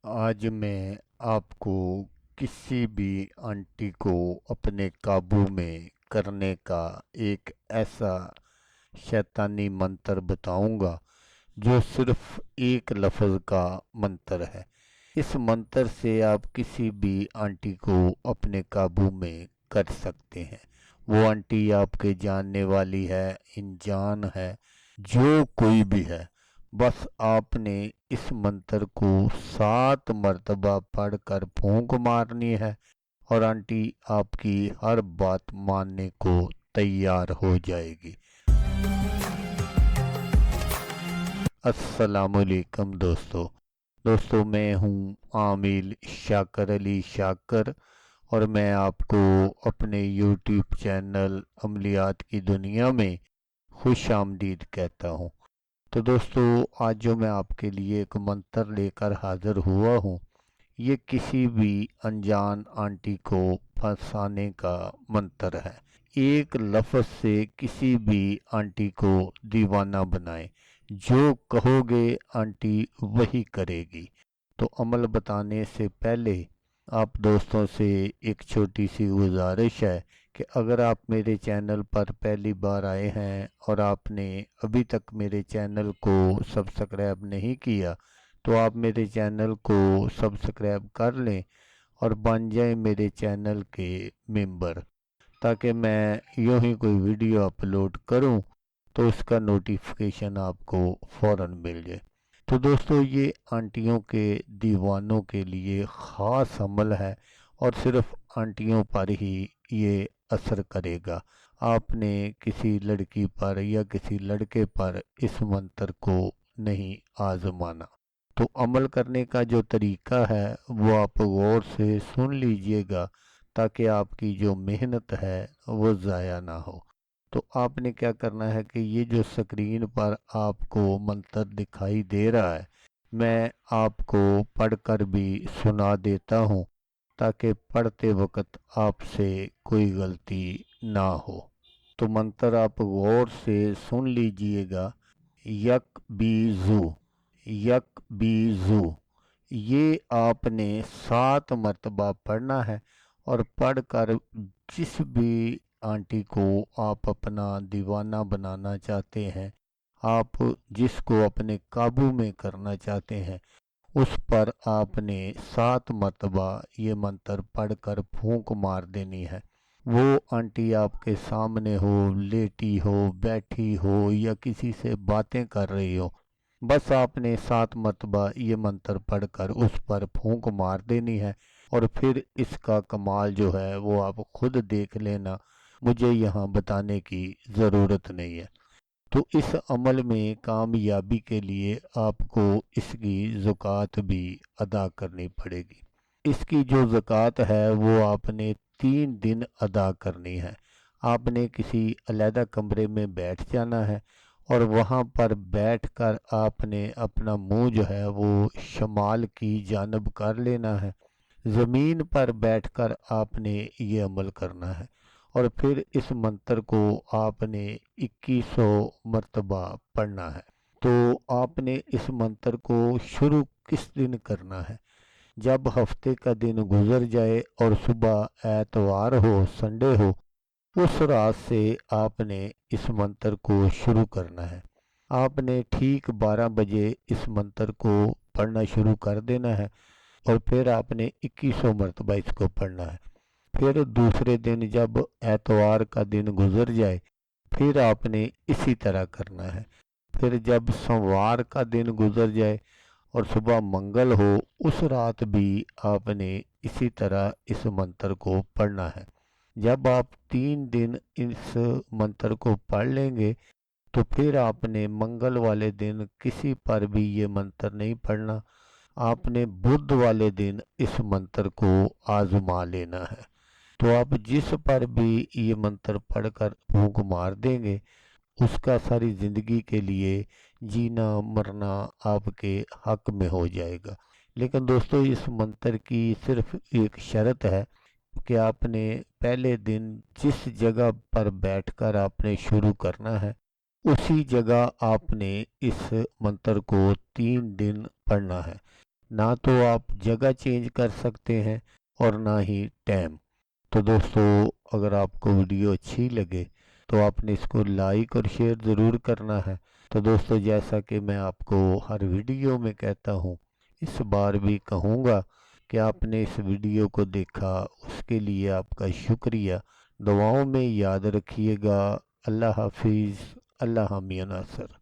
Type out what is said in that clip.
आज मैं आपको किसी भी आंटी को अपने काबू में करने का एक ऐसा शैतानी मंत्र बताऊंगा जो सिर्फ एक लफ्ज़ का मंत्र है। इस मंत्र से आप किसी भी आंटी को अपने काबू में कर सकते हैं। वो आंटी आपके जानने वाली है, अनजान है, जो कोई भी है, बस आपने इस मंत्र को 7 मर्तबा पढ़कर फूंक मारनी है और आंटी आपकी हर बात मानने को तैयार हो जाएगी। अस्सलामुअलैकुम दोस्तों मैं हूँ आमिल शाकर अली शाकर और मैं आपको अपने यूट्यूब चैनल अमलियात की दुनिया में खुश आमदीद कहता हूँ। तो दोस्तों, आज जो मैं आपके लिए एक मंत्र लेकर हाजिर हुआ हूँ, ये किसी भी अनजान आंटी को फंसाने का मंत्र है। एक लफ्ज़ से किसी भी आंटी को दीवाना बनाए। जो कहोगे आंटी वही करेगी। तो अमल बताने से पहले आप दोस्तों से एक छोटी सी गुजारिश है कि अगर आप मेरे चैनल पर पहली बार आए हैं और आपने अभी तक मेरे चैनल को सब्सक्राइब नहीं किया, तो आप मेरे चैनल को सब्सक्राइब कर लें और बन जाएं मेरे चैनल के मेंबर, ताकि मैं यूं ही कोई वीडियो अपलोड करूं तो उसका नोटिफिकेशन आपको फ़ौरन मिल जाए। तो दोस्तों, ये आंटियों के दीवानों के लिए ख़ास अमल है और सिर्फ आंटियों पर ही ये असर करेगा। आपने किसी लड़की पर या किसी लड़के पर इस मंत्र को नहीं आजमाना। तो अमल करने का जो तरीका है वो आप गौर से सुन लीजिएगा, ताकि आपकी जो मेहनत है वो ज़ाया ना हो। तो आपने क्या करना है कि ये जो स्क्रीन पर आपको मंत्र दिखाई दे रहा है, मैं आपको पढ़कर भी सुना देता हूँ, ताकि पढ़ते वक्त आपसे कोई गलती ना हो। तो मंत्र आप गौर से सुन लीजिएगा। यक बीजू, यक बीजू, ये आपने 7 मर्तबा पढ़ना है और पढ़कर जिस भी आंटी को आप अपना दीवाना बनाना चाहते हैं, आप जिसको अपने काबू में करना चाहते हैं, उस पर आपने 7 मर्तबा ये मंत्र पढ़कर फूंक मार देनी है। वो आंटी आपके सामने हो, लेटी हो, बैठी हो या किसी से बातें कर रही हो, बस आपने 7 मर्तबा ये मंत्र पढ़कर उस पर फूंक मार देनी है और फिर इसका कमाल जो है वो आप खुद देख लेना। मुझे यहाँ बताने की ज़रूरत नहीं है। तो इस अमल में कामयाबी के लिए आपको इसकी ज़कात भी अदा करनी पड़ेगी। इसकी जो ज़कात है वो आपने 3 दिन अदा करनी है। आपने किसी अलहदा कमरे में बैठ जाना है और वहाँ पर बैठकर आपने अपना मुंह जो है वो शमाल की जानब कर लेना है। ज़मीन पर बैठकर आपने ये अमल करना है और फिर इस मंत्र को आपने 2100 मर्तबा पढ़ना है। तो आपने इस मंत्र को शुरू किस दिन करना है? जब हफ्ते का दिन गुजर जाए और सुबह एतवार हो, संडे हो, उस रात से आपने इस मंत्र को शुरू करना है। आपने ठीक 12 बजे इस मंत्र को पढ़ना शुरू कर देना है और फिर आपने 2100 मरतबा इसको पढ़ना है। फिर दूसरे दिन जब एतवार का दिन गुजर जाए, फिर आपने इसी तरह करना है। फिर जब सोमवार का दिन गुजर जाए और सुबह मंगल हो, उस रात भी आपने इसी तरह इस मंत्र को पढ़ना है। जब आप 3 दिन इस मंत्र को पढ़ लेंगे, तो फिर आपने मंगल वाले दिन किसी पर भी ये मंत्र नहीं पढ़ना। आपने बुध वाले दिन इस मंत्र को आजमा लेना है। तो आप जिस पर भी ये मंत्र पढ़कर फूंक मार देंगे, उसका सारी जिंदगी के लिए जीना मरना आपके हक में हो जाएगा। लेकिन दोस्तों, इस मंत्र की सिर्फ एक शर्त है कि आपने पहले दिन जिस जगह पर बैठकर आपने शुरू करना है, उसी जगह आपने इस मंत्र को 3 दिन पढ़ना है। نہ تو آپ جگہ چینج کر سکتے ہیں اور نہ ہی ٹائم۔ تو دوستو، اگر آپ کو ویڈیو اچھی لگے تو آپ نے اس کو لائک اور شیئر ضرور کرنا ہے۔ تو دوستو، جیسا کہ میں آپ کو ہر ویڈیو میں کہتا ہوں، اس بار بھی کہوں گا کہ آپ نے اس ویڈیو کو دیکھا، اس کے لیے آپ کا شکریہ۔ دعاؤں میں یاد رکھیے گا۔ اللہ حافظ۔ اللہ حامی ناصر۔